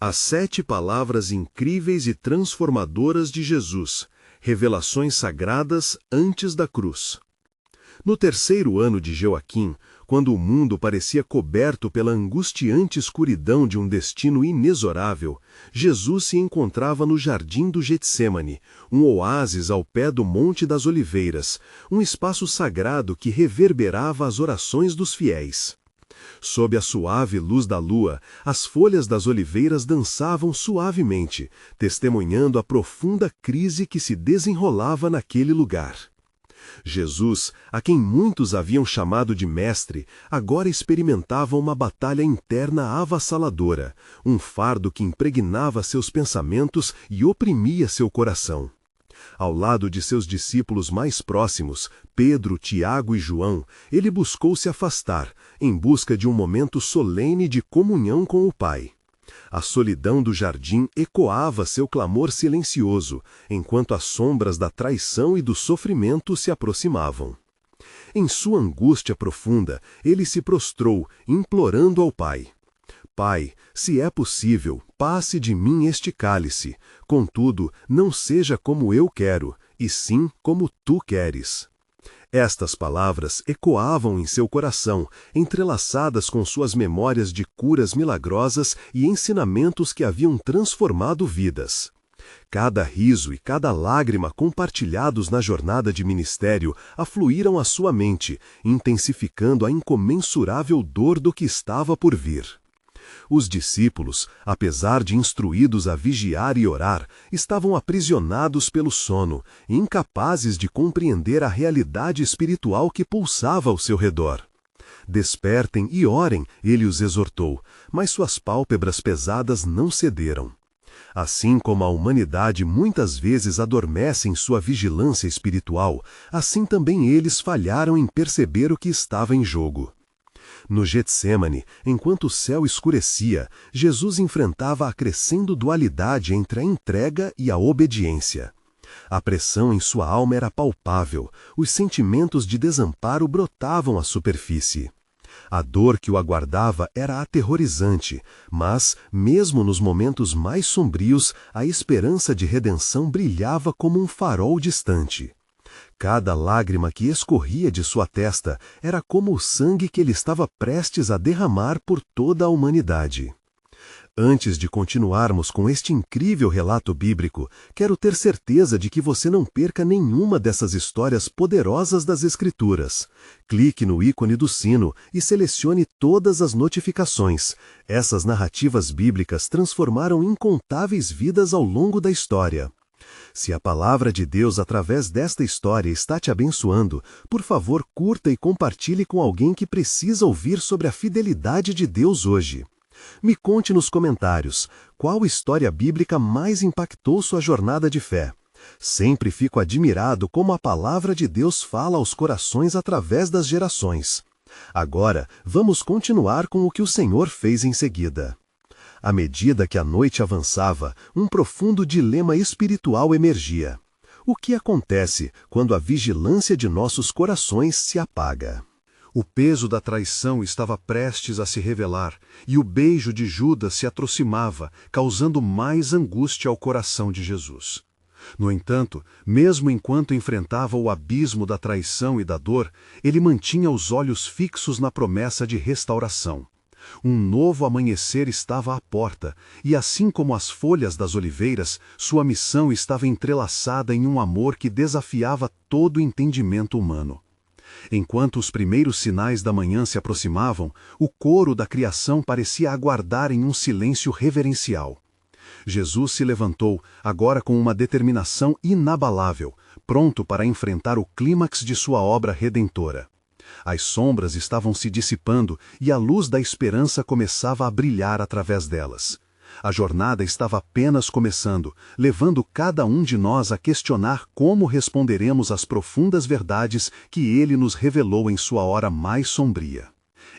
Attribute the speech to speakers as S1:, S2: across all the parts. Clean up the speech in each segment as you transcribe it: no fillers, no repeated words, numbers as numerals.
S1: As 7 palavras incríveis e transformadoras de Jesus, revelações sagradas antes da cruz. No 3º ano de Joaquim, quando o mundo parecia coberto pela angustiante escuridão de um destino inexorável, Jesus se encontrava no jardim do Getsêmani, um oásis ao pé do Monte das Oliveiras, um espaço sagrado que reverberava as orações dos fiéis. Sob a suave luz da lua, as folhas das oliveiras dançavam suavemente, testemunhando a profunda crise que se desenrolava naquele lugar. Jesus, a quem muitos haviam chamado de mestre, agora experimentava uma batalha interna avassaladora, um fardo que impregnava seus pensamentos e oprimia seu coração. Ao lado de seus discípulos mais próximos, Pedro, Tiago e João, ele buscou se afastar, em busca de um momento solene de comunhão com o Pai. A solidão do jardim ecoava seu clamor silencioso, enquanto as sombras da traição e do sofrimento se aproximavam. Em sua angústia profunda, ele se prostrou, implorando ao Pai: Pai, se é possível, passe de mim este cálice, contudo, não seja como eu quero, e sim como tu queres. Estas palavras ecoavam em seu coração, entrelaçadas com suas memórias de curas milagrosas e ensinamentos que haviam transformado vidas. Cada riso e cada lágrima compartilhados na jornada de ministério afluíram à sua mente, intensificando a incomensurável dor do que estava por vir. Os discípulos, apesar de instruídos a vigiar e orar, estavam aprisionados pelo sono, incapazes de compreender a realidade espiritual que pulsava ao seu redor. Despertem e orem, ele os exortou, mas suas pálpebras pesadas não cederam. Assim como a humanidade muitas vezes adormece em sua vigilância espiritual, assim também eles falharam em perceber o que estava em jogo. No Getsêmani, enquanto o céu escurecia, Jesus enfrentava a crescendo dualidade entre a entrega e a obediência. A pressão em sua alma era palpável, os sentimentos de desamparo brotavam à superfície. A dor que o aguardava era aterrorizante, mas, mesmo nos momentos mais sombrios, a esperança de redenção brilhava como um farol distante. Cada lágrima que escorria de sua testa era como o sangue que ele estava prestes a derramar por toda a humanidade. Antes de continuarmos com este incrível relato bíblico, quero ter certeza de que você não perca nenhuma dessas histórias poderosas das Escrituras. Clique no ícone do sino e selecione todas as notificações. Essas narrativas bíblicas transformaram incontáveis vidas ao longo da história. Se a palavra de Deus através desta história está te abençoando, por favor curta e compartilhe com alguém que precisa ouvir sobre a fidelidade de Deus hoje. Me conte nos comentários, qual história bíblica mais impactou sua jornada de fé? Sempre fico admirado como a palavra de Deus fala aos corações através das gerações. Agora, vamos continuar com o que o Senhor fez em seguida. À medida que a noite avançava, um profundo dilema espiritual emergia. O que acontece quando a vigilância de nossos corações se apaga? O peso da traição estava prestes a se revelar, e o beijo de Judas se aproximava, causando mais angústia ao coração de Jesus. No entanto, mesmo enquanto enfrentava o abismo da traição e da dor, ele mantinha os olhos fixos na promessa de restauração. Um novo amanhecer estava à porta, e assim como as folhas das oliveiras, sua missão estava entrelaçada em um amor que desafiava todo o entendimento humano. Enquanto os primeiros sinais da manhã se aproximavam, o coro da criação parecia aguardar em um silêncio reverencial. Jesus se levantou, agora com uma determinação inabalável, pronto para enfrentar o clímax de sua obra redentora. As sombras estavam se dissipando e a luz da esperança começava a brilhar através delas. A jornada estava apenas começando, levando cada um de nós a questionar como responderemos às profundas verdades que ele nos revelou em sua hora mais sombria.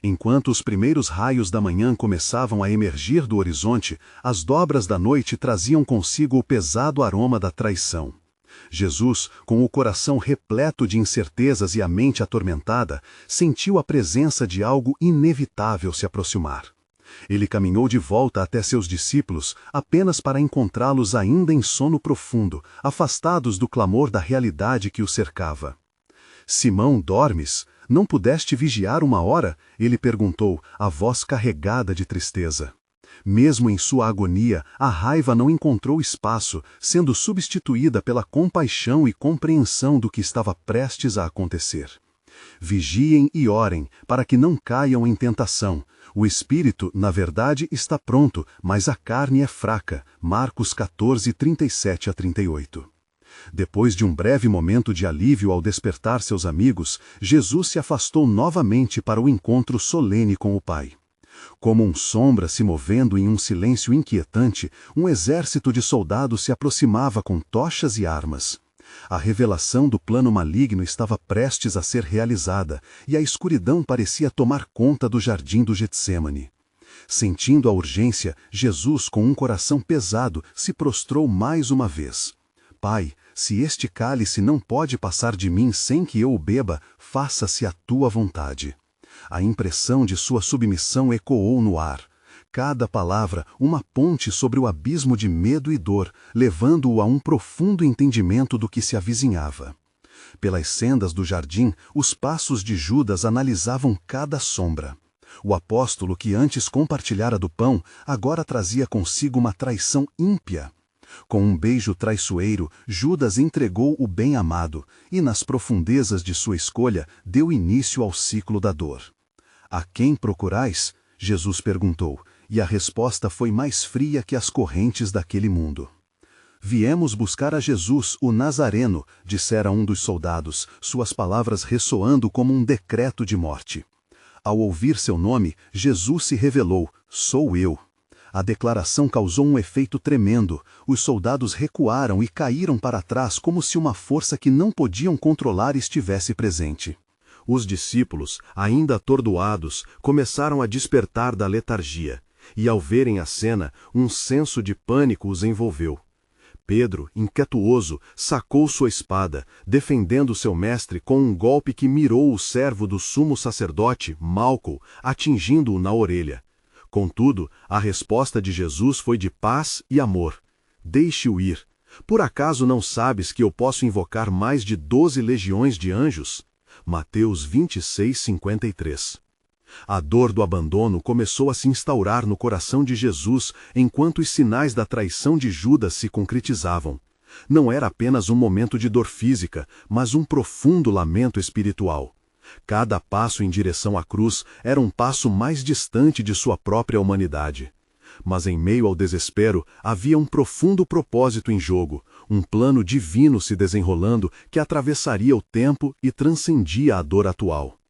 S1: Enquanto os primeiros raios da manhã começavam a emergir do horizonte, as dobras da noite traziam consigo o pesado aroma da traição. Jesus, com o coração repleto de incertezas e a mente atormentada, sentiu a presença de algo inevitável se aproximar. Ele caminhou de volta até seus discípulos apenas para encontrá-los ainda em sono profundo, afastados do clamor da realidade que os cercava. Simão, dormes? Não pudeste vigiar 1 hora? Ele perguntou, a voz carregada de tristeza. Mesmo em sua agonia, a raiva não encontrou espaço, sendo substituída pela compaixão e compreensão do que estava prestes a acontecer. Vigiem e orem, para que não caiam em tentação. O espírito, na verdade, está pronto, mas a carne é fraca. Marcos 14, 37 a 38. Depois de um breve momento de alívio ao despertar seus amigos, Jesus se afastou novamente para o encontro solene com o Pai. Como sombra se movendo em um silêncio inquietante, um exército de soldados se aproximava com tochas e armas. A revelação do plano maligno estava prestes a ser realizada, e a escuridão parecia tomar conta do jardim do Getsêmani. Sentindo a urgência, Jesus, com um coração pesado, se prostrou mais uma vez. Pai, se este cálice não pode passar de mim sem que eu o beba, faça-se a tua vontade. A impressão de sua submissão ecoou no ar. Cada palavra, uma ponte sobre o abismo de medo e dor, levando-o a um profundo entendimento do que se avizinhava. Pelas sendas do jardim, os passos de Judas analisavam cada sombra. O apóstolo que antes compartilhara do pão, agora trazia consigo uma traição ímpia. Com um beijo traiçoeiro, Judas entregou o bem-amado, e nas profundezas de sua escolha, deu início ao ciclo da dor. A quem procurais? Jesus perguntou, e a resposta foi mais fria que as correntes daquele mundo. Viemos buscar a Jesus, o Nazareno, dissera um dos soldados, suas palavras ressoando como um decreto de morte. Ao ouvir seu nome, Jesus se revelou, sou eu. A declaração causou um efeito tremendo. Os soldados recuaram e caíram para trás como se uma força que não podiam controlar estivesse presente. Os discípulos, ainda atordoados, começaram a despertar da letargia, e ao verem a cena, um senso de pânico os envolveu. Pedro, impetuoso, sacou sua espada, defendendo seu mestre com um golpe que mirou o servo do sumo sacerdote, Malco, atingindo-o na orelha. Contudo, a resposta de Jesus foi de paz e amor. Deixe-o ir. Por acaso não sabes que eu posso invocar mais de 12 legiões de anjos? Mateus 26, 53. A dor do abandono começou a se instaurar no coração de Jesus enquanto os sinais da traição de Judas se concretizavam. Não era apenas um momento de dor física, mas um profundo lamento espiritual. Cada passo em direção à cruz era um passo mais distante de sua própria humanidade. Mas em meio ao desespero havia um profundo propósito em jogo, um plano divino se desenrolando que atravessaria o tempo e transcendia a dor atual.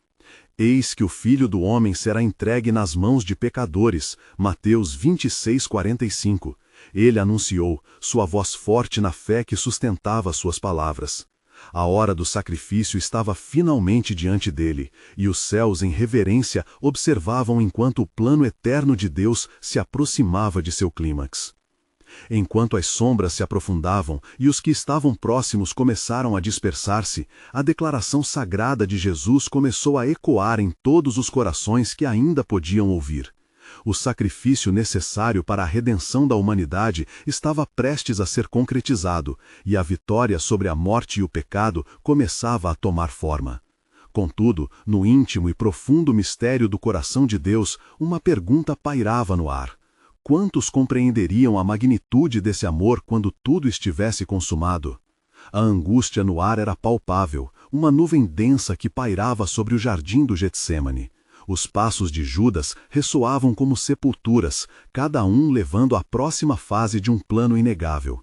S1: Eis que o Filho do Homem será entregue nas mãos de pecadores, Mateus 26, 45. Ele anunciou, sua voz forte na fé que sustentava suas palavras. A hora do sacrifício estava finalmente diante dele, e os céus em reverência observavam enquanto o plano eterno de Deus se aproximava de seu clímax. Enquanto as sombras se aprofundavam e os que estavam próximos começaram a dispersar-se, a declaração sagrada de Jesus começou a ecoar em todos os corações que ainda podiam ouvir. O sacrifício necessário para a redenção da humanidade estava prestes a ser concretizado, e a vitória sobre a morte e o pecado começava a tomar forma. Contudo, no íntimo e profundo mistério do coração de Deus, uma pergunta pairava no ar. Quantos compreenderiam a magnitude desse amor quando tudo estivesse consumado? A angústia no ar era palpável, uma nuvem densa que pairava sobre o jardim do Getsêmani. Os passos de Judas ressoavam como sepulturas, cada um levando à próxima fase de um plano inegável.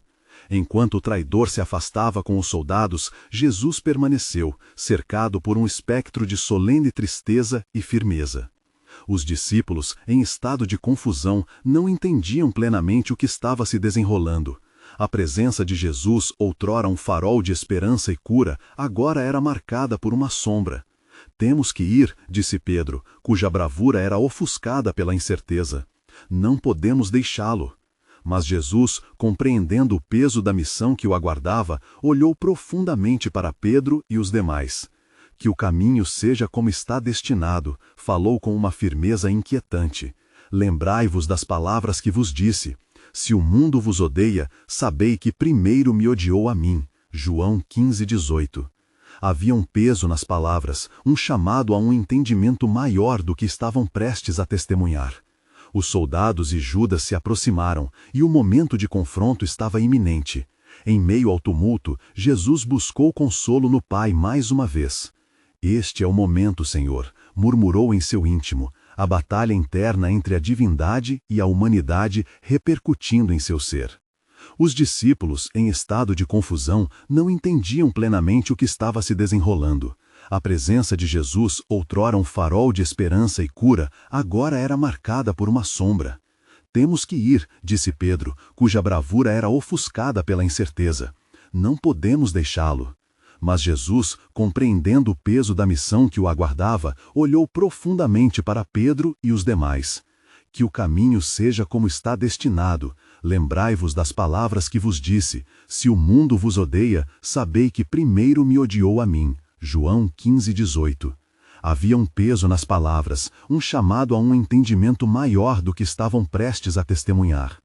S1: Enquanto o traidor se afastava com os soldados, Jesus permaneceu, cercado por um espectro de solene tristeza e firmeza. Os discípulos, em estado de confusão, não entendiam plenamente o que estava se desenrolando. A presença de Jesus, outrora um farol de esperança e cura, agora era marcada por uma sombra. Temos que ir, disse Pedro, cuja bravura era ofuscada pela incerteza. Não podemos deixá-lo. Mas Jesus, compreendendo o peso da missão que o aguardava, olhou profundamente para Pedro e os demais. Que o caminho seja como está destinado, falou com uma firmeza inquietante. lembrai-vos das palavras que vos disse. Se o mundo vos odeia, sabei que primeiro me odiou a mim. João 15:18. Havia um peso nas palavras, um chamado a um entendimento maior do que estavam prestes a testemunhar. Os soldados e Judas se aproximaram, e o momento de confronto estava iminente. Em meio ao tumulto, Jesus buscou consolo no Pai mais uma vez. Este é o momento, Senhor, murmurou em seu íntimo, a batalha interna entre a divindade e a humanidade repercutindo em seu ser. Os discípulos, em estado de confusão, não entendiam plenamente o que estava se desenrolando. A presença de Jesus, outrora um farol de esperança e cura, agora era marcada por uma sombra. Temos que ir, disse Pedro, cuja bravura era ofuscada pela incerteza. Não podemos deixá-lo. Mas Jesus, compreendendo o peso da missão que o aguardava, olhou profundamente para Pedro e os demais. Que o caminho seja como está destinado. Lembrai-vos das palavras que vos disse. Se o mundo vos odeia, sabei que primeiro me odiou a mim. João 15:18. Havia um peso nas palavras, um chamado a um entendimento maior do que estavam prestes a testemunhar.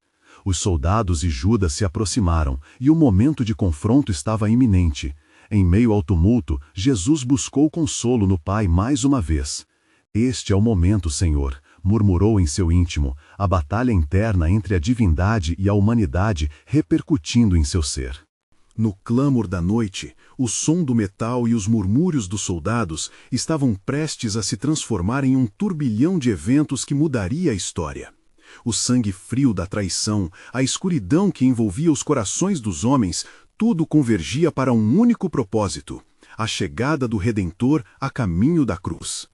S1: Os soldados e Judas se aproximaram, e o momento de confronto estava iminente. Em meio ao tumulto, Jesus buscou consolo no Pai mais uma vez. Este é o momento, Senhor, murmurou em seu íntimo, a batalha interna entre a divindade e a humanidade repercutindo em seu ser. No clamor da noite, o som do metal e os murmúrios dos soldados estavam prestes a se transformar em um turbilhão de eventos que mudaria a história. O sangue frio da traição, a escuridão que envolvia os corações dos homens, tudo convergia para um único propósito, a chegada do Redentor a caminho da cruz.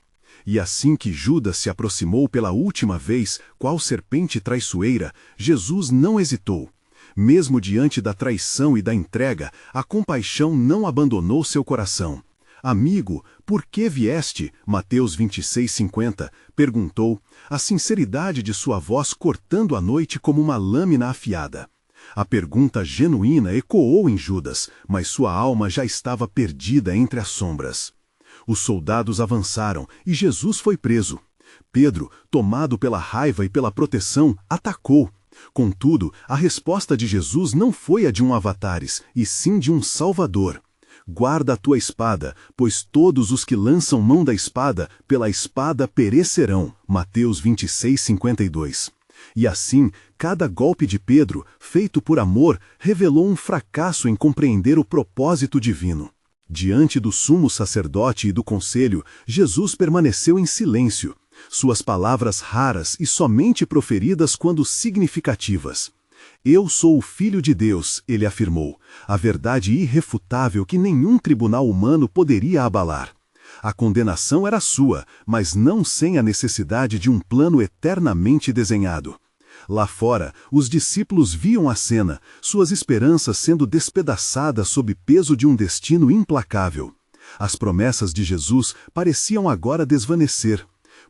S1: E assim que Judas se aproximou pela última vez, qual serpente traiçoeira, Jesus não hesitou. Mesmo diante da traição e da entrega, a compaixão não abandonou seu coração. Amigo, por que vieste? Mateus 26:50, perguntou, a sinceridade de sua voz cortando a noite como uma lâmina afiada. A pergunta genuína ecoou em Judas, mas sua alma já estava perdida entre as sombras. Os soldados avançaram e Jesus foi preso. Pedro, tomado pela raiva e pela proteção, atacou. Contudo, a resposta de Jesus não foi a de um avatares, e sim de um Salvador. Guarda a tua espada, pois todos os que lançam mão da espada, pela espada perecerão. Mateus 26:52. E assim, cada golpe de Pedro, feito por amor, revelou um fracasso em compreender o propósito divino. Diante do sumo sacerdote e do conselho, Jesus permaneceu em silêncio, suas palavras raras e somente proferidas quando significativas. Eu sou o Filho de Deus, ele afirmou, a verdade irrefutável que nenhum tribunal humano poderia abalar. A condenação era sua, mas não sem a necessidade de um plano eternamente desenhado. Lá fora, os discípulos viam a cena, suas esperanças sendo despedaçadas sob peso de um destino implacável. As promessas de Jesus pareciam agora desvanecer.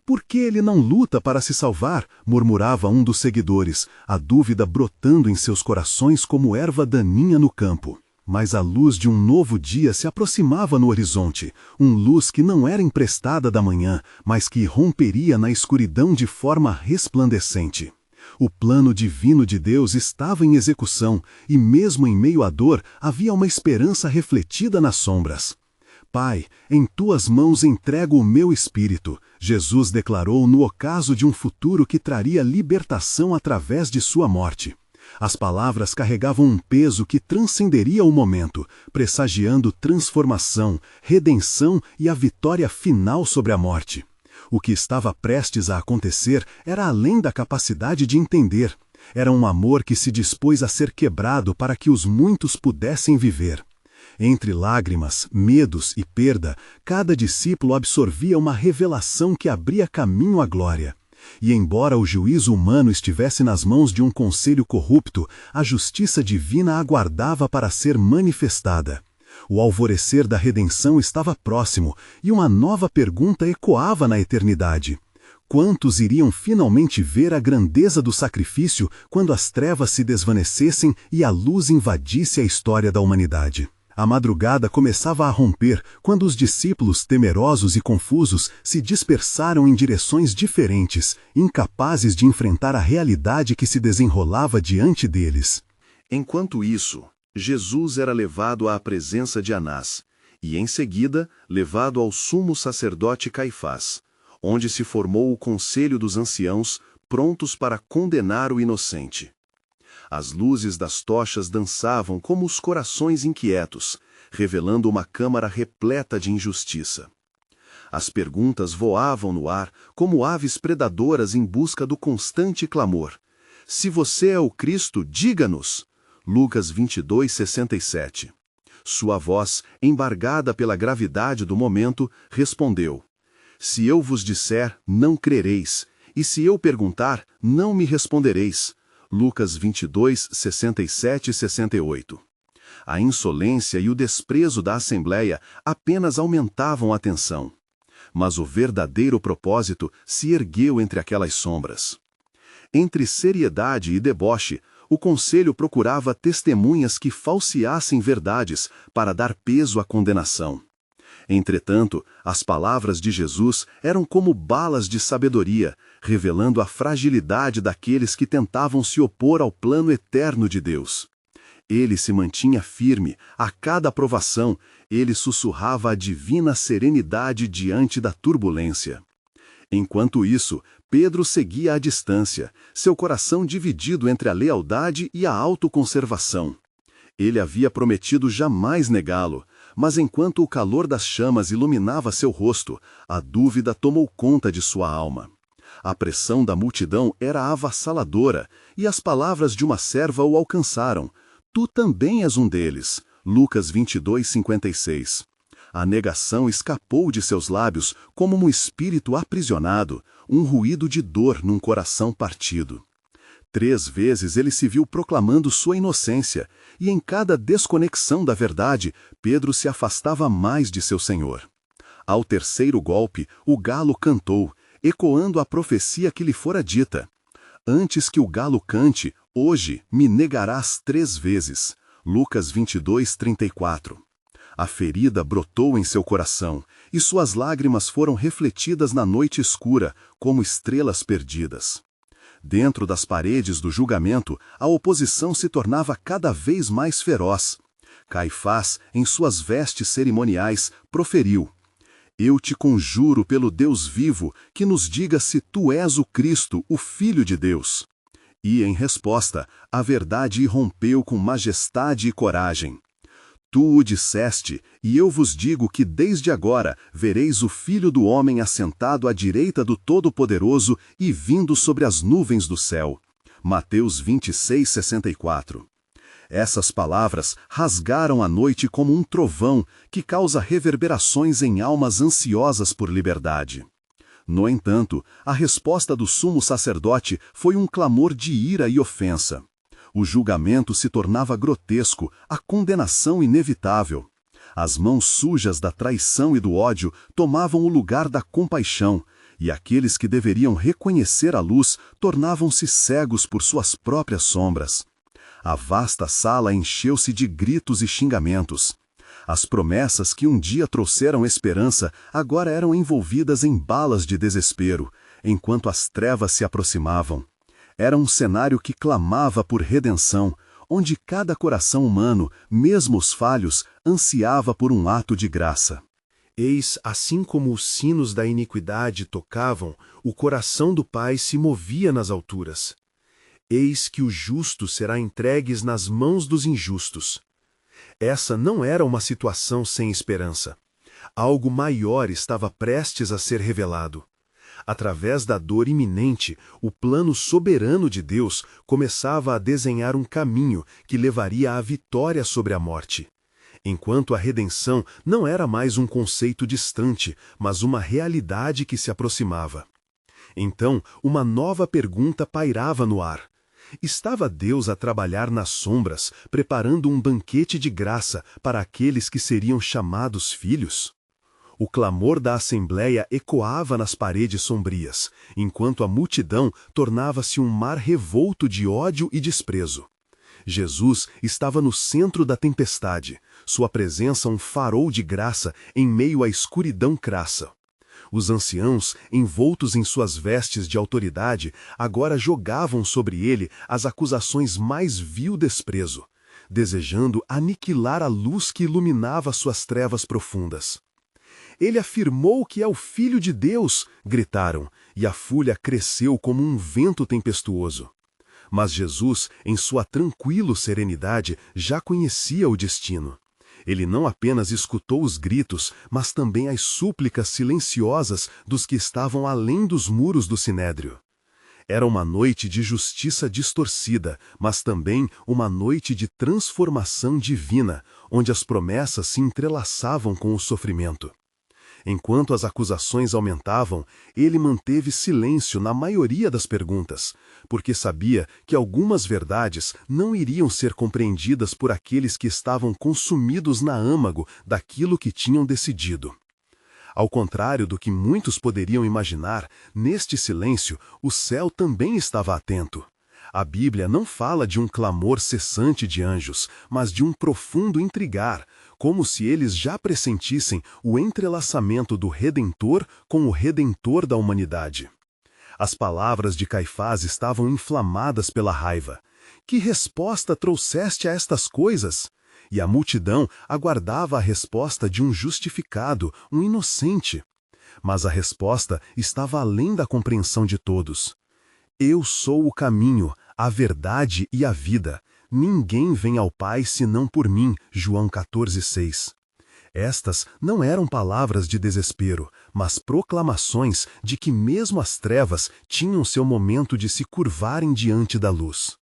S1: Por que ele não luta para se salvar? Murmurava um dos seguidores, a dúvida brotando em seus corações como erva daninha no campo. Mas a luz de um novo dia se aproximava no horizonte, luz que não era emprestada da manhã, mas que romperia na escuridão de forma resplandecente. O plano divino de Deus estava em execução, e mesmo em meio à dor, havia uma esperança refletida nas sombras. Pai, em tuas mãos entrego o meu espírito, Jesus declarou no ocaso de um futuro que traria libertação através de sua morte. As palavras carregavam um peso que transcenderia o momento, pressagiando transformação, redenção e a vitória final sobre a morte. O que estava prestes a acontecer era além da capacidade de entender. Era um amor que se dispôs a ser quebrado para que os muitos pudessem viver. Entre lágrimas, medos e perda, cada discípulo absorvia uma revelação que abria caminho à glória. E embora o juízo humano estivesse nas mãos de um conselho corrupto, a justiça divina aguardava para ser manifestada. O alvorecer da redenção estava próximo, e uma nova pergunta ecoava na eternidade. Quantos iriam finalmente ver a grandeza do sacrifício quando as trevas se desvanecessem e a luz invadisse a história da humanidade?
S2: A madrugada começava a romper quando os discípulos, temerosos e confusos, se dispersaram em direções diferentes, incapazes de enfrentar a realidade que se desenrolava diante deles.
S1: Enquanto isso, Jesus era levado à presença de Anás, e em seguida levado ao sumo sacerdote Caifás, onde se formou o conselho dos anciãos, prontos para condenar o inocente. As luzes das tochas dançavam como os corações inquietos, revelando uma câmara repleta de injustiça. As perguntas voavam no ar como aves predadoras em busca do constante clamor. Se você é o Cristo, diga-nos! Lucas 22:67. Sua voz, embargada pela gravidade do momento, respondeu: Se eu vos disser, não crereis, e se eu perguntar, não me respondereis. Lucas 22:67 e 68. A insolência e o desprezo da Assembleia apenas aumentavam a tensão. Mas o verdadeiro propósito se ergueu entre aquelas sombras. Entre seriedade e deboche, o conselho procurava testemunhas que falseassem verdades para dar peso à condenação. Entretanto, as palavras de Jesus eram como balas de sabedoria, revelando a fragilidade daqueles que tentavam se opor ao plano eterno de Deus. Ele se mantinha firme, a cada provação, ele sussurrava a divina serenidade diante da turbulência. Enquanto isso, Pedro seguia à distância, seu coração dividido entre a lealdade e a autoconservação. Ele havia prometido jamais negá-lo, mas enquanto o calor das chamas iluminava seu rosto, a dúvida tomou conta de sua alma. A pressão da multidão era avassaladora, e as palavras de uma serva o alcançaram. Tu também és um deles. Lucas 22:56. A negação escapou de seus lábios como um espírito aprisionado, um ruído de dor num coração partido. 3 vezes ele se viu proclamando sua inocência, e em cada desconexão da verdade, Pedro se afastava mais de seu Senhor. Ao terceiro golpe, o galo cantou, ecoando a profecia que lhe fora dita. Antes que o galo cante, hoje me negarás 3 vezes. Lucas 22:34. A ferida brotou em seu coração, e suas lágrimas foram refletidas na noite escura, como estrelas perdidas. Dentro das paredes do julgamento, a oposição se tornava cada vez mais feroz. Caifás, em suas vestes cerimoniais, proferiu: Eu te conjuro pelo Deus vivo, que nos diga se tu és o Cristo, o Filho de Deus. E, em resposta, a verdade irrompeu com majestade e coragem. Tu o disseste, e eu vos digo que desde agora vereis o Filho do Homem assentado à direita do Todo-Poderoso e vindo sobre as nuvens do céu. Mateus 26:64. Essas palavras rasgaram a noite como um trovão que causa reverberações em almas ansiosas por liberdade. No entanto, a resposta do sumo sacerdote foi um clamor de ira e ofensa. O julgamento se tornava grotesco, a condenação inevitável. As mãos sujas da traição e do ódio tomavam o lugar da compaixão, e aqueles que deveriam reconhecer a luz tornavam-se cegos por suas próprias sombras. A vasta sala encheu-se de gritos e xingamentos. As promessas que um dia trouxeram esperança agora eram envolvidas em balas de desespero, enquanto as trevas se aproximavam. Era um cenário que clamava por redenção, onde cada coração humano, mesmo os falhos, ansiava por um ato de graça.
S3: Eis, assim como os sinos da iniquidade tocavam, o coração do Pai se movia nas alturas. Eis que o justo será entregue nas mãos dos injustos. Essa não era uma situação sem esperança. Algo maior estava prestes a ser revelado. Através da dor iminente, o plano soberano de Deus começava a desenhar um caminho que levaria à vitória sobre a morte. Enquanto a redenção não era mais um conceito distante, mas uma realidade que se aproximava. Então, uma nova pergunta pairava no ar. Estava Deus a trabalhar nas sombras, preparando um banquete de graça para aqueles que seriam chamados filhos? O clamor da Assembleia ecoava nas paredes sombrias, enquanto a multidão tornava-se um mar revolto de ódio e desprezo. Jesus estava no centro da tempestade, sua presença um farol de graça em meio à escuridão crassa. Os anciãos, envoltos em suas vestes de autoridade, agora jogavam sobre ele as acusações mais vil desprezo, desejando aniquilar a luz que iluminava suas trevas profundas. Ele afirmou que é o Filho de Deus, gritaram, e a fúria cresceu como um vento tempestuoso. Mas Jesus, em sua tranquila serenidade, já conhecia o destino. Ele não apenas escutou os gritos, mas também as súplicas silenciosas dos que estavam além dos muros do sinédrio. Era uma noite de justiça distorcida, mas também uma noite de transformação divina, onde as promessas se entrelaçavam com o sofrimento. Enquanto as acusações aumentavam, ele manteve silêncio na maioria das perguntas, porque sabia que algumas verdades não iriam ser compreendidas por aqueles que estavam consumidos na âmago daquilo que tinham decidido. Ao contrário do que muitos poderiam imaginar, neste silêncio o céu também estava atento. A Bíblia não fala de um clamor cessante de anjos, mas de um profundo intrigar, como se eles já pressentissem o entrelaçamento do Redentor com o Redentor da humanidade. As palavras de Caifás estavam inflamadas pela raiva. Que resposta trouxeste a estas coisas? E a multidão aguardava a resposta de um justificado, um inocente. Mas a resposta estava além da compreensão de todos. Eu sou o caminho, a verdade e a vida. Ninguém vem ao Pai senão por mim. João 14:6. Estas não eram palavras de desespero, mas proclamações de que mesmo as trevas tinham seu momento de se curvarem diante da luz.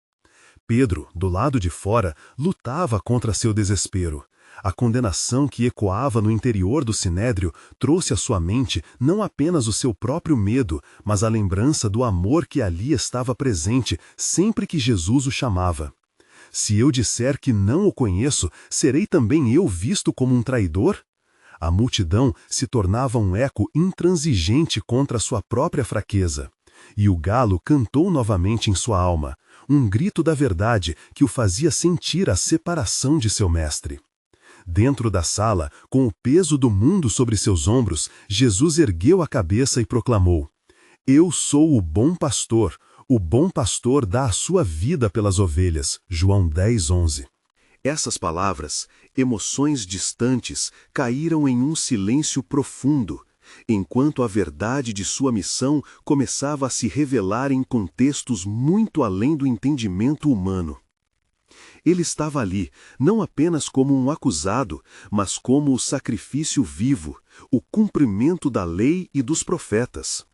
S3: Pedro, do lado de fora, lutava contra seu desespero. A condenação que ecoava no interior do sinédrio trouxe à sua mente não apenas o seu próprio medo, mas a lembrança do amor que ali estava presente sempre que Jesus o chamava. Se eu disser que não o conheço, serei também eu visto como um traidor? A multidão se tornava um eco intransigente contra sua própria fraqueza. E o galo cantou novamente em sua alma, um grito da verdade que o fazia sentir a separação de seu mestre. Dentro da sala, com o peso do mundo sobre seus ombros, Jesus ergueu a cabeça e proclamou: Eu sou o bom pastor dá a sua vida pelas ovelhas. João 10:11.
S1: Essas palavras, emoções distantes, caíram em um silêncio profundo, enquanto a verdade de sua missão começava a se revelar em contextos muito além do entendimento humano. Ele estava ali, não apenas como um acusado, mas como o sacrifício vivo, o cumprimento da lei e dos profetas.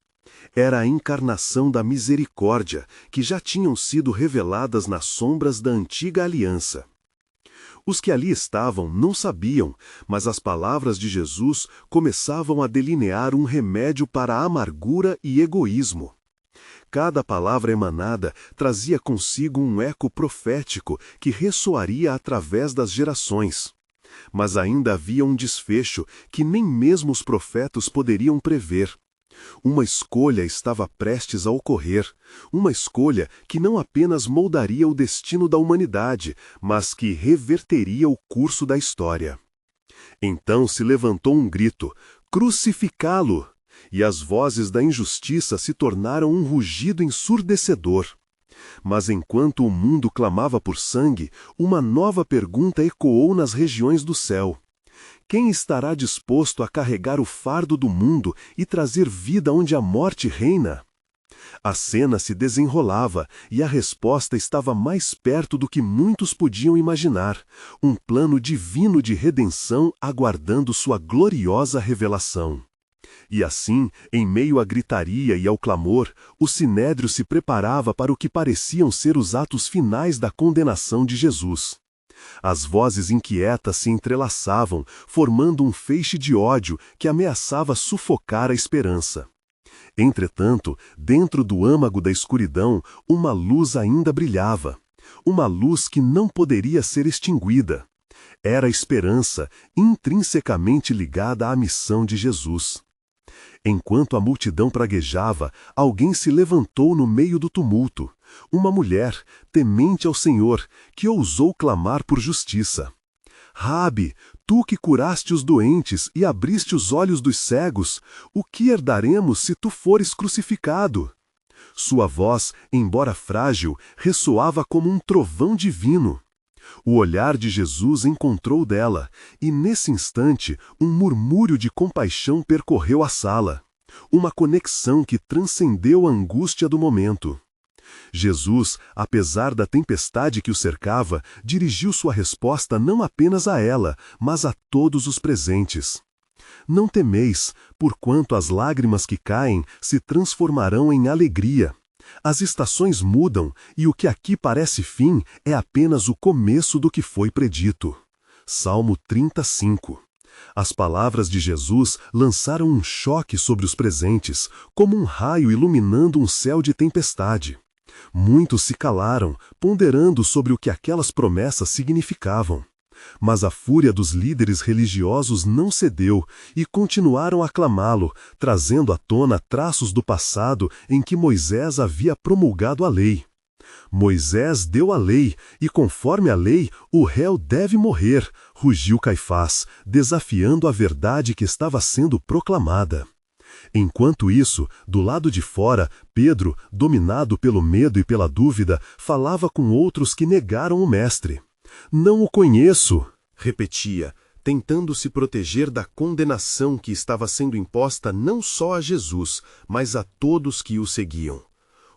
S1: Era a encarnação da misericórdia, que já tinham sido reveladas nas sombras da antiga aliança. Os que ali estavam não sabiam, mas as palavras de Jesus começavam a delinear um remédio para a amargura e egoísmo. Cada palavra emanada trazia consigo um eco profético que ressoaria através das gerações. Mas ainda havia um desfecho que nem mesmo os profetas poderiam prever. Uma escolha estava prestes a ocorrer, uma escolha que não apenas moldaria o destino da humanidade, mas que reverteria o curso da história. Então se levantou um grito: crucificá-lo! E as vozes da injustiça se tornaram um rugido ensurdecedor. Mas enquanto o mundo clamava por sangue, uma nova pergunta ecoou nas regiões do céu. Quem estará disposto a carregar o fardo do mundo e trazer vida onde a morte reina? A cena se desenrolava e a resposta estava mais perto do que muitos podiam imaginar, um plano divino de redenção aguardando sua gloriosa revelação. E assim, em meio à gritaria e ao clamor, o sinédrio se preparava para o que pareciam ser os atos finais da condenação de Jesus. As vozes inquietas se entrelaçavam, formando um feixe de ódio que ameaçava sufocar a esperança. Entretanto, dentro do âmago da escuridão, uma luz ainda brilhava. Uma luz que não poderia ser extinguida. Era a esperança, intrinsecamente ligada à missão de Jesus.
S2: Enquanto a multidão praguejava, alguém se levantou no meio do tumulto. Uma mulher, temente ao Senhor, que ousou clamar por justiça. Rabi, tu que curaste os doentes e abriste os olhos dos cegos, o que herdaremos se tu fores crucificado? Sua voz, embora frágil, ressoava como um trovão divino. O olhar de Jesus encontrou dela, e nesse instante um murmúrio de compaixão percorreu a sala. Uma conexão que transcendeu a angústia do momento. Jesus, apesar da tempestade que o cercava, dirigiu sua resposta não apenas a ela, mas a todos os presentes. Não temeis, porquanto as lágrimas que caem se transformarão em alegria. As estações mudam, e o que aqui parece fim é apenas o começo do que foi predito. Salmo 35. As palavras de Jesus lançaram um choque sobre os presentes, como um raio iluminando um céu de tempestade. Muitos se calaram, ponderando sobre o que aquelas promessas significavam. Mas a fúria dos líderes religiosos não cedeu e continuaram a clamá-lo, trazendo à tona traços do passado em que Moisés havia promulgado a lei. Moisés deu a lei, e conforme a lei, o réu deve morrer, rugiu Caifás, desafiando a verdade que estava sendo proclamada. Enquanto isso, do lado de fora, Pedro, dominado pelo medo e pela dúvida, falava com outros que negaram o mestre. Não o conheço,
S3: repetia, tentando se proteger da condenação que estava sendo imposta não só a Jesus, mas a todos que o seguiam.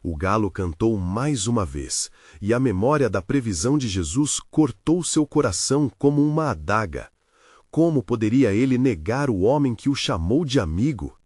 S3: O galo cantou mais uma vez, e a memória da previsão de Jesus cortou seu coração como uma adaga. Como poderia ele negar o homem que o chamou de amigo?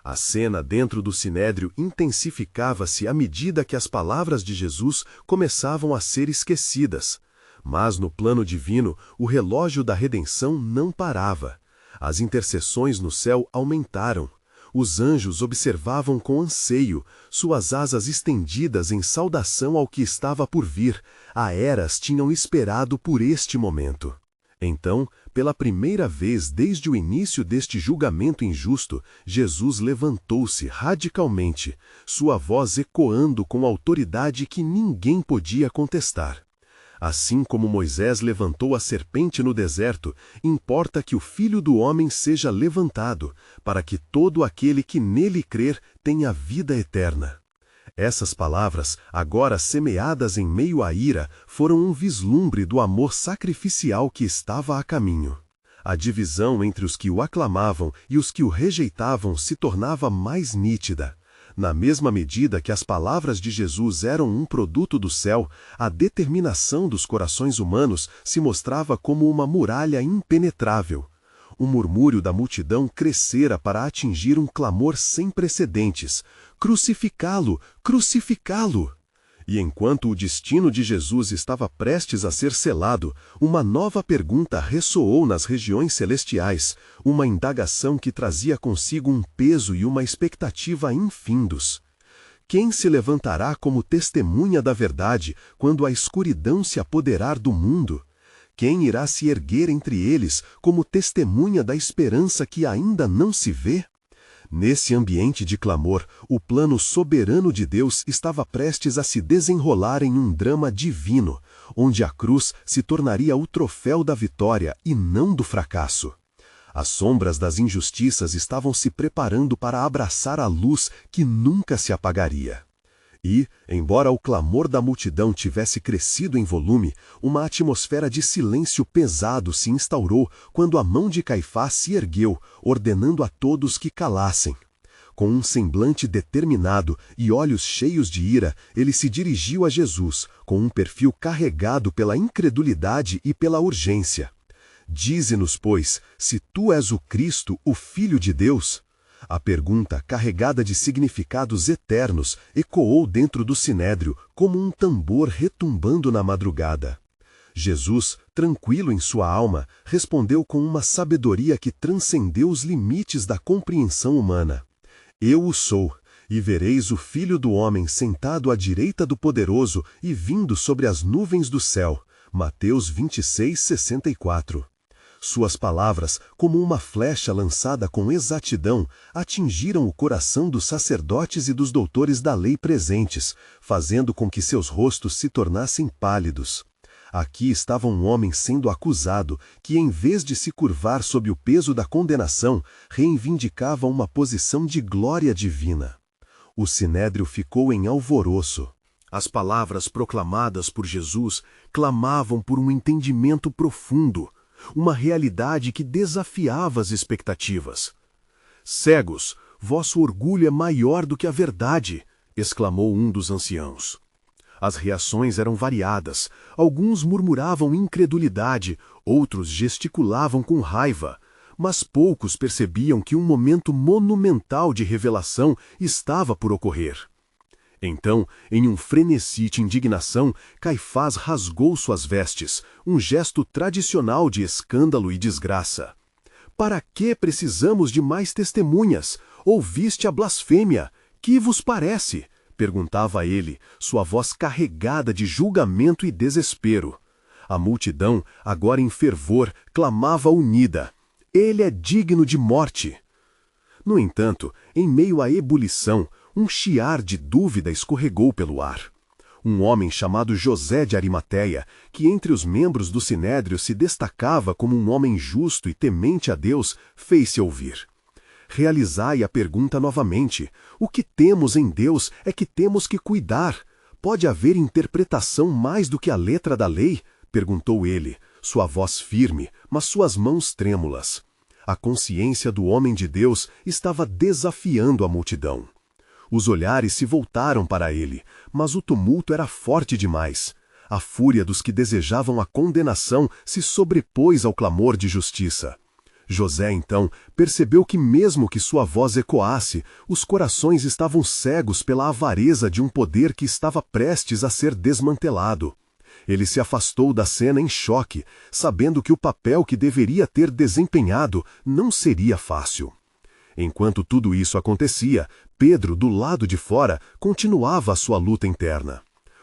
S3: A cena dentro do sinédrio intensificava-se à medida que as palavras de Jesus começavam a ser esquecidas. Mas no plano divino, o relógio da redenção não parava. As intercessões no céu aumentaram. Os anjos observavam com anseio, suas asas estendidas em saudação ao que estava por vir. As eras tinham esperado por este momento. Então, pela primeira vez desde o início deste julgamento injusto, Jesus levantou-se radicalmente, sua voz ecoando com autoridade que ninguém podia contestar. Assim como Moisés levantou a serpente no deserto, importa que o Filho do Homem seja levantado, para que todo aquele que nele crer tenha vida eterna. Essas palavras, agora semeadas em meio à ira, foram um vislumbre do amor sacrificial que estava a caminho. A divisão entre os que o aclamavam e os que o rejeitavam se tornava mais nítida. Na mesma medida que as palavras de Jesus eram um produto do céu, a determinação dos corações humanos se mostrava como uma muralha impenetrável. O murmúrio da multidão crescera para atingir um clamor sem precedentes: crucificá-lo! Crucificá-lo! E enquanto o destino de Jesus estava prestes a ser selado, uma nova pergunta ressoou nas regiões celestiais, uma indagação que trazia consigo um peso e uma expectativa infindos. Quem se levantará como testemunha da verdade quando a escuridão se apoderar do mundo? Quem irá se erguer entre eles como testemunha da esperança que ainda não se vê? Nesse ambiente de clamor, o plano soberano de Deus estava prestes a se desenrolar em um drama divino, onde a cruz se tornaria o troféu da vitória e não do fracasso. As sombras das injustiças estavam se preparando para abraçar a luz que nunca se apagaria. E, embora o clamor da multidão tivesse crescido em volume, uma atmosfera de silêncio pesado se instaurou quando a mão de Caifás se ergueu, ordenando a todos que calassem. Com um semblante determinado e olhos cheios de ira, ele se dirigiu a Jesus, com um perfil carregado pela incredulidade e pela urgência. Dize-nos, pois, se tu és o Cristo, o Filho de Deus? A pergunta, carregada de significados eternos, ecoou dentro do sinédrio, como um tambor retumbando na madrugada. Jesus, tranquilo em sua alma, respondeu com uma sabedoria que transcendeu os limites da compreensão humana. Eu o sou, e vereis o Filho do Homem sentado à direita do Poderoso e vindo sobre as nuvens do céu. Mateus 26:64.
S2: Suas palavras, como uma flecha lançada com exatidão, atingiram o coração dos sacerdotes e dos doutores da lei presentes, fazendo com que seus rostos se tornassem pálidos. Aqui estava um homem sendo acusado, que em vez de se curvar sob o peso da condenação, reivindicava uma posição de glória divina. O sinédrio ficou em alvoroço.
S3: As palavras proclamadas por Jesus clamavam por um entendimento profundo, uma realidade que desafiava as expectativas. Cegos, vosso orgulho é maior do que a verdade, exclamou um dos anciãos. As reações eram variadas. Alguns murmuravam incredulidade, outros gesticulavam com raiva, mas poucos percebiam que um momento monumental de revelação estava por ocorrer. Então, em um frenesi de indignação, Caifás rasgou suas vestes, um gesto tradicional de escândalo e desgraça. Para que precisamos de mais testemunhas? Ouviste a blasfêmia? Que vos parece? Perguntava ele, sua voz carregada de julgamento e desespero. A multidão, agora em fervor, clamava unida: ele é digno de morte. No entanto, em meio à ebulição, um chiar de dúvida escorregou pelo ar. Um homem chamado José de Arimateia, que entre os membros do Sinédrio se destacava como um homem justo e temente a Deus, fez-se ouvir. Realizai a pergunta novamente. O que temos em Deus é que temos que cuidar. Pode haver interpretação mais do que a letra da lei? Perguntou ele, sua voz firme, mas suas mãos trêmulas. A consciência do homem de Deus estava desafiando a multidão. Os olhares se voltaram para ele, mas o tumulto era forte demais. A fúria dos que desejavam a condenação se sobrepôs ao clamor de justiça. José, então, percebeu que mesmo que sua voz ecoasse, os corações estavam cegos pela avareza de um poder que estava prestes a ser desmantelado. Ele se afastou da cena em choque, sabendo que o papel que deveria ter desempenhado não seria fácil. Enquanto tudo isso acontecia, Pedro, do lado de fora, continuava a sua luta interna.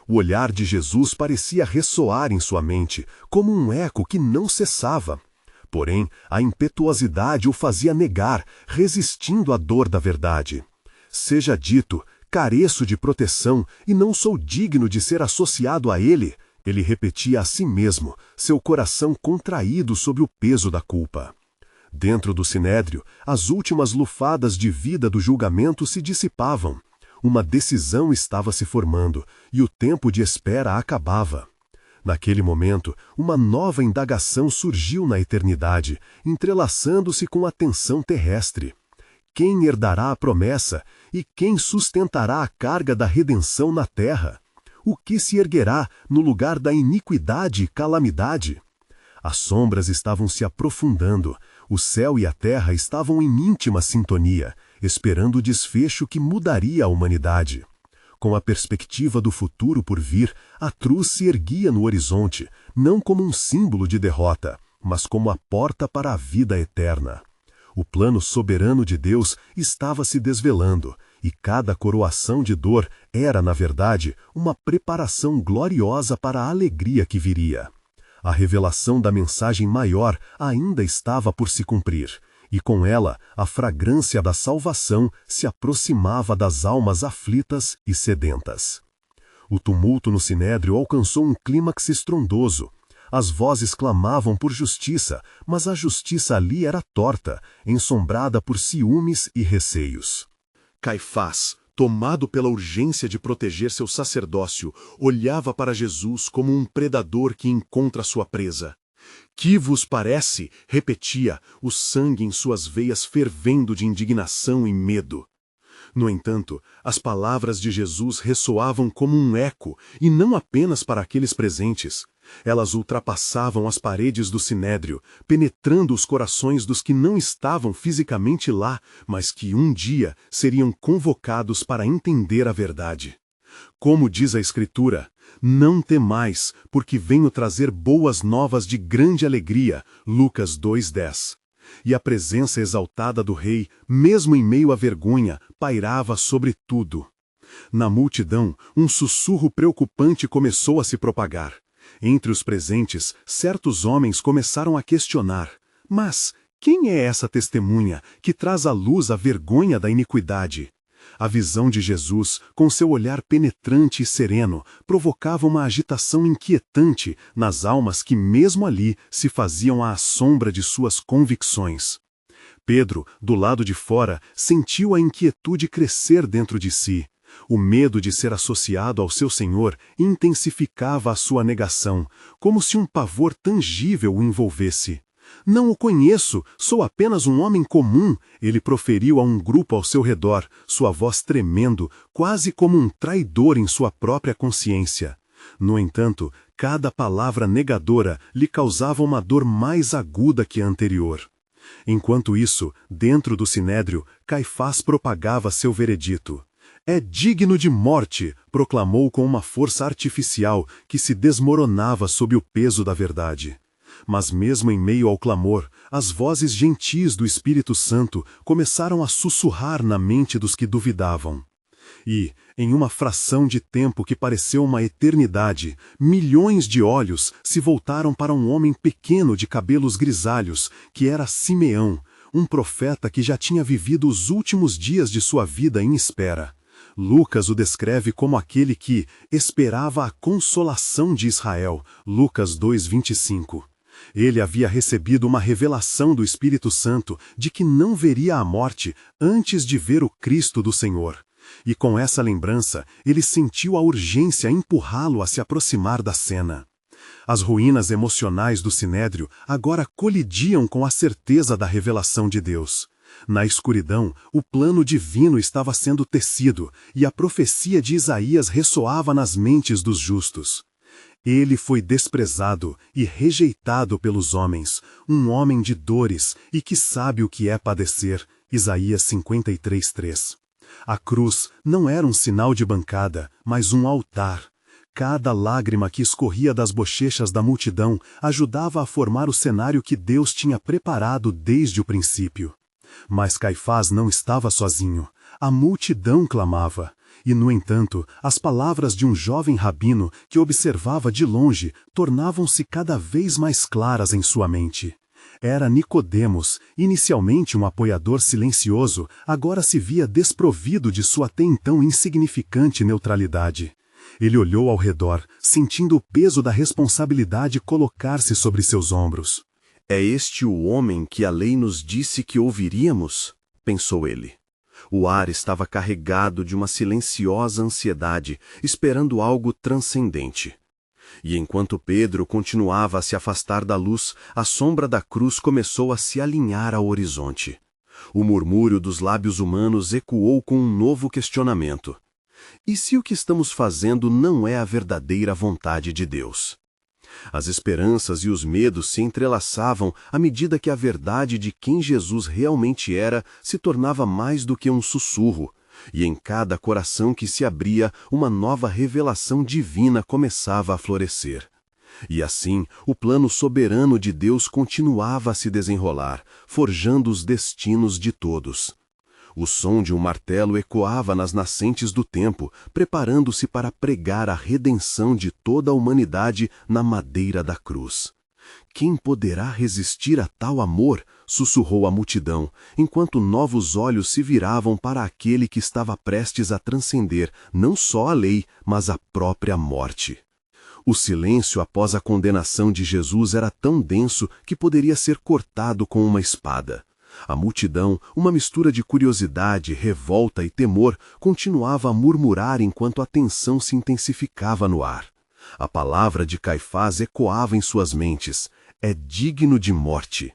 S3: O olhar de Jesus parecia ressoar em sua mente, como um eco que não cessava. Porém, a impetuosidade o fazia negar, resistindo à dor da verdade. Seja dito, careço de proteção e não sou digno de ser associado a ele, ele repetia a si mesmo, seu coração contraído sob o peso da culpa. Dentro do sinédrio, as últimas lufadas de vida do julgamento se dissipavam. Uma decisão estava se formando, e o tempo de espera acabava. Naquele momento, uma nova indagação surgiu na eternidade, entrelaçando-se com a tensão terrestre. Quem herdará a promessa e quem sustentará a carga da redenção na terra? O que se erguerá no lugar da iniquidade e calamidade? As sombras estavam se aprofundando, o céu e a terra estavam em íntima sintonia, esperando o desfecho que mudaria a humanidade. Com a perspectiva do futuro por vir, a cruz se erguia no horizonte, não como um símbolo de derrota, mas como a porta para a vida eterna. O plano soberano de Deus estava se desvelando, e cada coroação de dor era, na verdade, uma preparação gloriosa para a alegria que viria. A revelação da mensagem maior ainda estava por se cumprir, e com ela a fragrância da salvação se aproximava das almas aflitas e sedentas. O tumulto no sinédrio alcançou um clímax estrondoso. As vozes clamavam por justiça, mas a justiça ali era torta, ensombrada por ciúmes e receios. Caifás, tomado pela urgência de proteger seu sacerdócio, olhava para Jesus como um predador que encontra sua presa. Que vos parece? Repetia, o sangue em suas veias fervendo de indignação e medo. No entanto, as palavras de Jesus ressoavam como um eco, e não apenas para aqueles presentes. Elas ultrapassavam as paredes do sinédrio, penetrando os corações dos que não estavam fisicamente lá, mas que um dia seriam convocados para entender a verdade. Como diz a Escritura, não temais, porque venho trazer boas novas de grande alegria, Lucas 2:10. E a presença exaltada do rei, mesmo em meio à vergonha, pairava sobre tudo. Na multidão, um sussurro preocupante começou a se propagar. Entre os presentes, certos homens começaram a questionar:
S2: Mas quem é essa testemunha que traz à luz a vergonha da iniquidade? A visão de Jesus, com seu olhar penetrante e sereno, provocava uma agitação inquietante nas almas que mesmo ali se faziam à sombra de suas convicções. Pedro, do lado de fora, sentiu a inquietude crescer dentro de si. O medo de ser associado ao seu Senhor intensificava a sua negação, como se um pavor tangível o envolvesse. Não o conheço, sou apenas um homem comum, ele proferiu a um grupo ao seu redor, sua voz tremendo, quase como um traidor em sua própria consciência. No entanto, cada palavra negadora lhe causava uma dor mais aguda que a anterior. Enquanto isso, dentro do sinédrio, Caifás propagava seu veredito. É digno de morte, proclamou com uma força artificial que se desmoronava sob o peso da verdade. Mas mesmo em meio ao clamor, as vozes gentis do Espírito Santo começaram a sussurrar na mente dos que duvidavam. E, em uma fração de tempo que pareceu uma eternidade, milhões de olhos se voltaram para um homem pequeno de cabelos grisalhos, que era Simeão, um profeta que já tinha vivido os últimos dias de sua vida em espera. Lucas o descreve como aquele que esperava a consolação de Israel, Lucas 2:25. Ele havia recebido uma revelação do Espírito Santo de que não veria a morte antes de ver o Cristo do Senhor. E com essa lembrança, ele sentiu a urgência empurrá-lo a se aproximar da cena. As ruínas emocionais do sinédrio agora colidiam com a certeza da revelação de Deus. Na escuridão, o plano divino estava sendo tecido, e a profecia de Isaías ressoava nas mentes dos justos. Ele foi desprezado e rejeitado pelos homens, um homem de dores e que sabe o que é padecer. Isaías 53:3. A cruz não era um sinal de bancada, mas um altar. Cada lágrima que escorria das bochechas da multidão ajudava a formar o cenário que Deus tinha preparado desde o princípio. Mas Caifás não estava sozinho. A multidão clamava. E, no entanto, as palavras de um jovem rabino que observava de longe tornavam-se cada vez mais claras em sua mente. Era Nicodemos, inicialmente um apoiador silencioso, agora se via desprovido de sua até então insignificante neutralidade. Ele olhou ao redor, sentindo o peso da responsabilidade colocar-se sobre seus ombros.
S1: É este o homem que a lei nos disse que ouviríamos? Pensou ele. O ar estava carregado de uma silenciosa ansiedade, esperando algo transcendente. E enquanto Pedro continuava a se afastar da luz, a sombra da cruz começou a se alinhar ao horizonte. O murmúrio dos lábios humanos ecoou com um novo questionamento. E se o que estamos fazendo não é a verdadeira vontade de Deus? As esperanças e os medos se entrelaçavam à medida que a verdade de quem Jesus realmente era se tornava mais do que um sussurro, e em cada coração que se abria, uma nova revelação divina começava a florescer. E assim, o plano soberano de Deus continuava a se desenrolar, forjando os destinos de todos. O som de um martelo ecoava nas nascentes do tempo, preparando-se para pregar a redenção de toda a humanidade na madeira da cruz. Quem poderá resistir a tal amor? Sussurrou a multidão, enquanto novos olhos se viravam para aquele que estava prestes a transcender não só a lei, mas a própria morte. O silêncio após a condenação de Jesus era tão denso que poderia ser cortado com uma espada. A multidão, uma mistura de curiosidade, revolta e temor, continuava a murmurar enquanto a tensão se intensificava no ar. A palavra de Caifás ecoava em suas mentes: é digno de morte.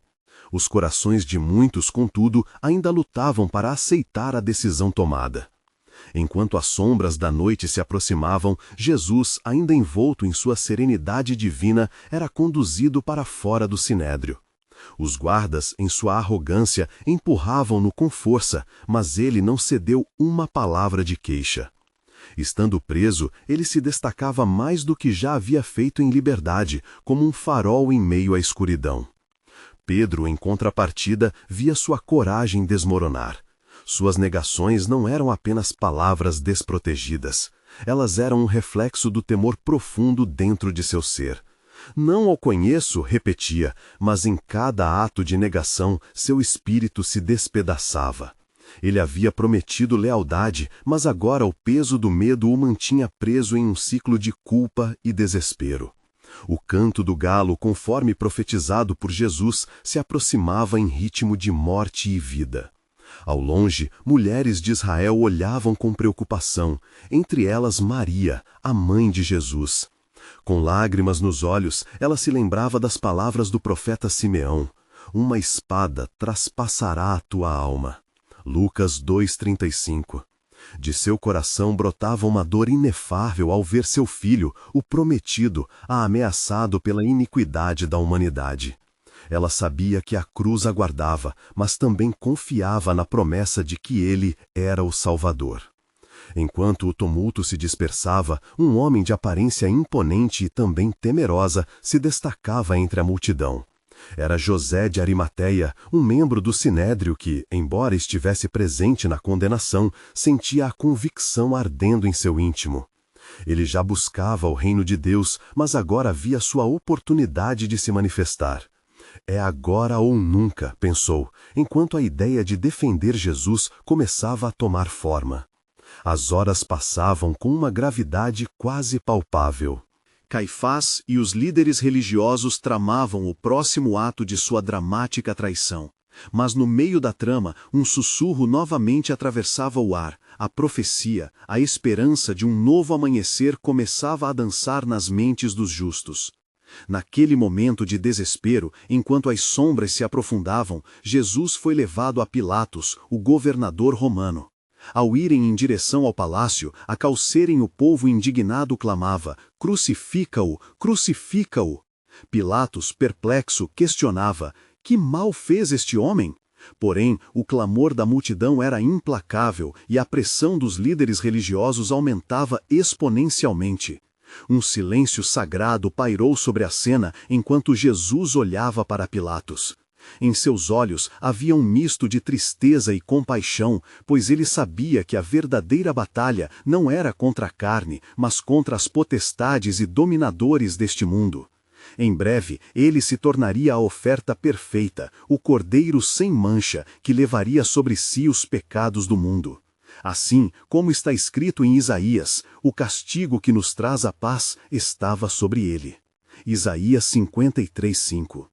S1: Os corações de muitos, contudo, ainda lutavam para aceitar a decisão tomada. Enquanto as sombras da noite se aproximavam, Jesus, ainda envolto em sua serenidade divina, era conduzido para fora do sinédrio. Os guardas, em sua arrogância, empurravam-no com força, mas ele não cedeu uma palavra de queixa. Estando preso, ele se destacava mais do que já havia feito em liberdade, como um farol em meio à escuridão. Pedro, em contrapartida, via sua coragem desmoronar. Suas negações não eram apenas palavras desprotegidas. Elas eram um reflexo do temor profundo dentro de seu ser. Não o conheço, repetia, mas em cada ato de negação seu espírito se despedaçava. Ele havia prometido lealdade, mas agora o peso do medo o mantinha preso em um ciclo de culpa e desespero. O canto do galo, conforme profetizado por Jesus, se aproximava em ritmo de morte e vida. Ao longe, mulheres de Israel olhavam com preocupação, entre elas Maria, a mãe de Jesus. Com lágrimas nos olhos, ela se lembrava das palavras do profeta Simeão: uma espada traspassará a tua alma. Lucas 2,35. De seu coração brotava uma dor inefável ao ver seu filho, o prometido, ameaçado pela iniquidade da humanidade. Ela sabia que a cruz aguardava, mas também confiava na promessa de que ele era o Salvador. Enquanto o tumulto se dispersava, um homem de aparência imponente e também temerosa se destacava entre a multidão. Era José de Arimateia, um membro do Sinédrio que, embora estivesse presente na condenação, sentia a convicção ardendo em seu íntimo. Ele já buscava o reino de Deus, mas agora via sua oportunidade de se manifestar. É agora ou nunca, pensou, enquanto a ideia de defender Jesus começava a tomar forma. As horas passavam com uma gravidade quase palpável. Caifás e os líderes religiosos tramavam o próximo ato de sua dramática traição. Mas no meio da trama, um sussurro novamente atravessava o ar. A profecia, a esperança de um novo amanhecer começava a dançar nas mentes dos justos. Naquele momento de desespero, enquanto as sombras se aprofundavam, Jesus foi levado a Pilatos, o governador romano. Ao irem em direção ao palácio, a calcerem o povo indignado clamava: crucifica-o, crucifica-o! Pilatos, perplexo, questionava: que mal fez este homem? Porém, o clamor da multidão era implacável e a pressão dos líderes religiosos aumentava exponencialmente. Um silêncio sagrado pairou sobre a cena enquanto Jesus olhava para Pilatos. Em seus olhos havia um misto de tristeza e compaixão, pois ele sabia que a verdadeira batalha não era contra a carne, mas contra as potestades e dominadores deste mundo. Em breve, ele se tornaria a oferta perfeita, o cordeiro sem mancha, que levaria sobre si os pecados do mundo. Assim, como está escrito em Isaías, o castigo que nos traz a paz estava sobre ele. Isaías 53:5.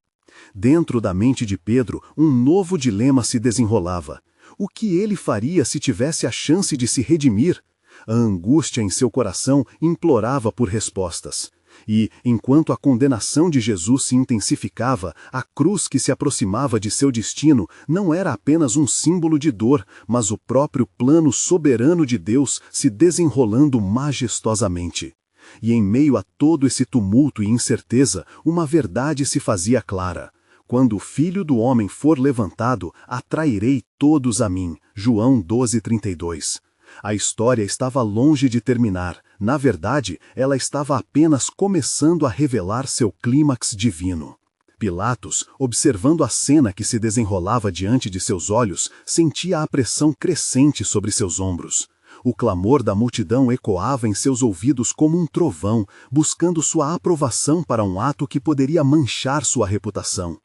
S1: Dentro da mente de Pedro, um novo dilema se desenrolava. O que ele faria se tivesse a chance de se redimir? A angústia em seu coração implorava por respostas. E, enquanto a condenação de Jesus se intensificava, a cruz que se aproximava de seu destino não era apenas um símbolo de dor, mas o próprio plano soberano de Deus se desenrolando majestosamente. E em meio a todo esse tumulto e incerteza, uma verdade se fazia clara. Quando o Filho do Homem for levantado, atrairei todos a mim. João 12:32. A história estava longe de terminar. Na verdade, ela estava apenas começando a revelar seu clímax divino. Pilatos, observando a cena que se desenrolava diante de seus olhos, sentia a pressão crescente sobre seus ombros. O clamor da multidão ecoava em seus ouvidos como um trovão, buscando sua aprovação para um ato que poderia manchar sua reputação.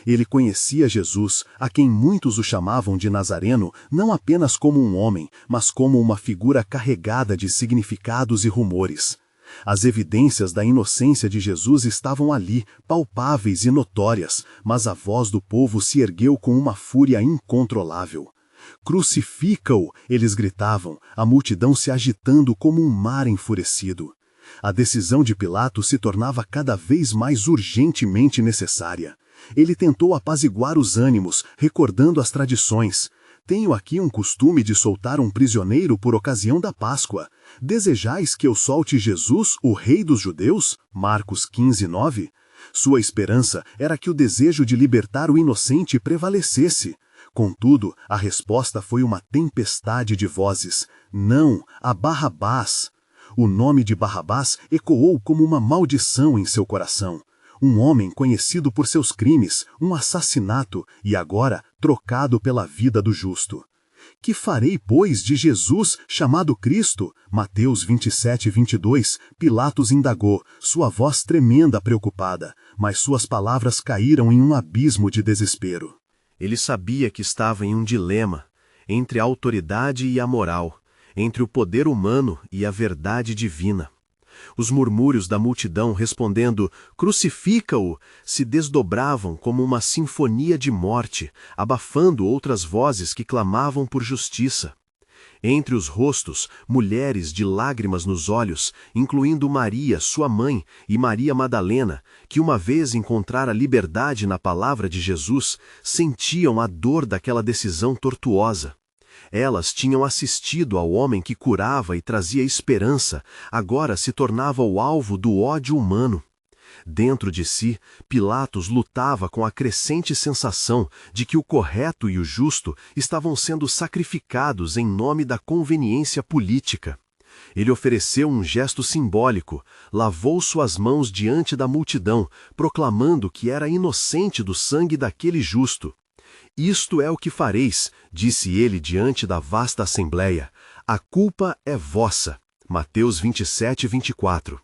S1: Ele conhecia Jesus, a quem muitos o chamavam de Nazareno, não apenas como um homem, mas como uma figura carregada de significados e rumores. As evidências da inocência de Jesus estavam ali, palpáveis e notórias, mas a voz do povo se ergueu com uma fúria incontrolável. Crucifica-o! Eles gritavam, a multidão se agitando como um mar enfurecido. A decisão de Pilatos se tornava cada vez mais urgentemente necessária. Ele tentou apaziguar os ânimos, recordando as tradições. Tenho aqui um costume de soltar um prisioneiro por ocasião da Páscoa. Desejais que eu solte Jesus, o rei dos judeus? Marcos 15:9. Sua esperança era que o desejo de libertar o inocente prevalecesse. Contudo, a resposta foi uma tempestade de vozes. Não, a Barrabás! O nome de Barrabás ecoou como uma maldição em seu coração. Um homem conhecido por seus crimes, um assassinato, e agora trocado pela vida do justo.
S2: Que farei, pois, de Jesus, chamado Cristo? Mateus 27:22. Pilatos indagou, sua voz tremenda preocupada, mas suas palavras caíram em um abismo de desespero.
S3: Ele sabia que estava em um dilema, entre a autoridade e a moral, entre o poder humano e a verdade divina. Os murmúrios da multidão respondendo, crucifica-o, se desdobravam como uma sinfonia de morte, abafando outras vozes que clamavam por justiça. Entre os rostos, mulheres de lágrimas nos olhos, incluindo Maria, sua mãe, e Maria Madalena, que uma vez encontrara liberdade na palavra de Jesus, sentiam a dor daquela decisão tortuosa. Elas tinham assistido ao homem que curava e trazia esperança, agora se tornava o alvo do ódio humano. Dentro de si, Pilatos lutava com a crescente sensação de que o correto e o justo estavam sendo sacrificados em nome da conveniência política. Ele ofereceu um gesto simbólico, lavou suas mãos diante da multidão, proclamando que era inocente do sangue daquele justo. Isto é o que fareis, disse ele diante da vasta assembleia. A culpa é vossa. Mateus 27:24.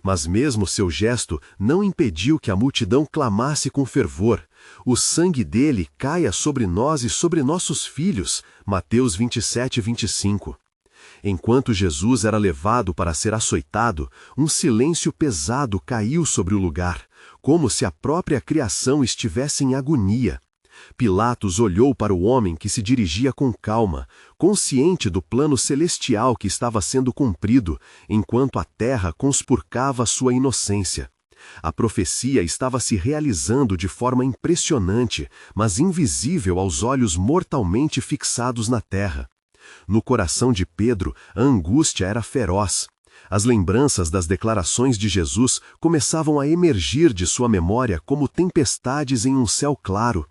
S3: Mas mesmo seu gesto não impediu que a multidão clamasse com fervor. O sangue dele caia sobre nós e sobre nossos filhos. Mateus 27:25. Enquanto Jesus era levado para ser açoitado, um silêncio pesado caiu sobre o lugar, como se a própria criação estivesse em agonia. Pilatos olhou para o homem que se dirigia com calma, consciente do plano celestial que estava sendo cumprido, enquanto a terra conspurcava sua inocência. A profecia estava se realizando de forma impressionante, mas invisível aos olhos mortalmente fixados na terra. No coração de Pedro, a angústia era feroz. As lembranças das declarações de Jesus começavam a emergir de sua memória como tempestades em um céu claro.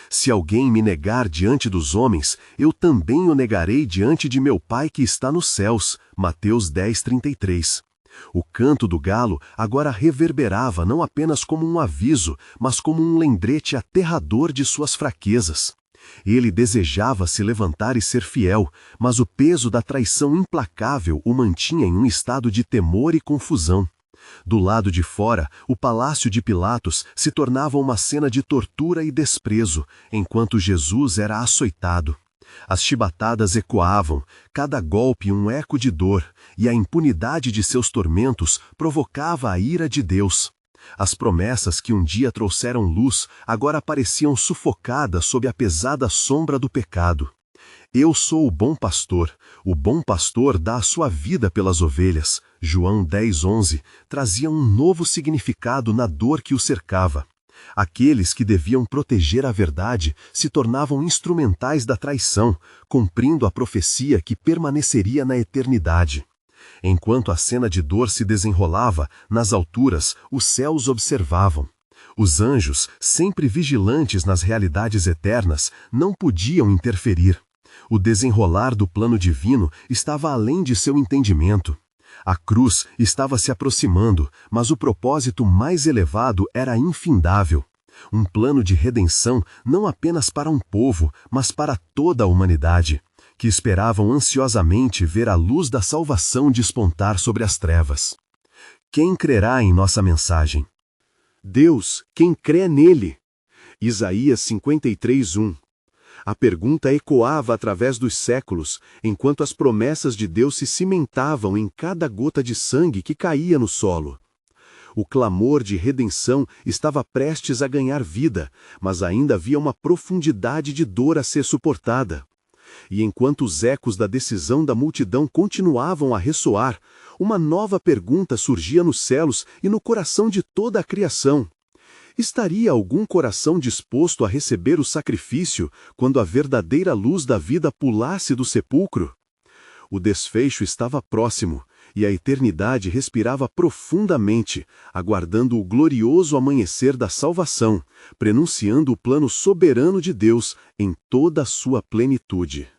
S3: Se alguém me negar diante dos homens, eu também o negarei diante de meu Pai que está nos céus. Mateus 10:33. O canto do galo agora reverberava não apenas como um aviso, mas como um lembrete aterrador de suas fraquezas. Ele desejava se levantar e ser fiel, mas o peso da traição implacável o mantinha em um estado de temor e confusão. Do lado de fora, o palácio de Pilatos se tornava uma cena de tortura e desprezo, enquanto Jesus era açoitado. As chibatadas ecoavam, cada golpe um eco de dor, e a impunidade de seus tormentos provocava a ira de Deus. As promessas que um dia trouxeram luz agora pareciam sufocadas sob a pesada sombra do pecado. Eu sou o bom pastor dá a sua vida pelas ovelhas. João 10:11 trazia um novo significado na dor que o cercava. Aqueles que deviam proteger a verdade se tornavam instrumentais da traição, cumprindo a profecia que permaneceria na eternidade. Enquanto a cena de dor se desenrolava, nas alturas, os céus observavam. Os anjos, sempre vigilantes nas realidades eternas, não podiam interferir. O desenrolar do plano divino estava além de seu entendimento. A cruz estava se aproximando, mas o propósito mais elevado era infindável. Um plano de redenção não apenas para um povo, mas para toda a humanidade, que esperavam ansiosamente ver a luz da salvação despontar sobre as trevas. Quem crerá em nossa mensagem?
S1: Deus, quem crê nele. Isaías 53:1. A pergunta ecoava através dos séculos, enquanto as promessas de Deus se cimentavam em cada gota de sangue que caía no solo. O clamor de redenção estava prestes a ganhar vida, mas ainda havia uma profundidade de dor a ser suportada. E enquanto os ecos da decisão da multidão continuavam a ressoar, uma nova pergunta surgia nos céus e no coração de toda a criação. Estaria algum coração disposto a receber o sacrifício quando a verdadeira luz da vida pulasse do sepulcro? O desfecho estava próximo, e a eternidade respirava profundamente, aguardando o glorioso amanhecer da salvação, prenunciando o plano soberano de Deus em toda a sua plenitude.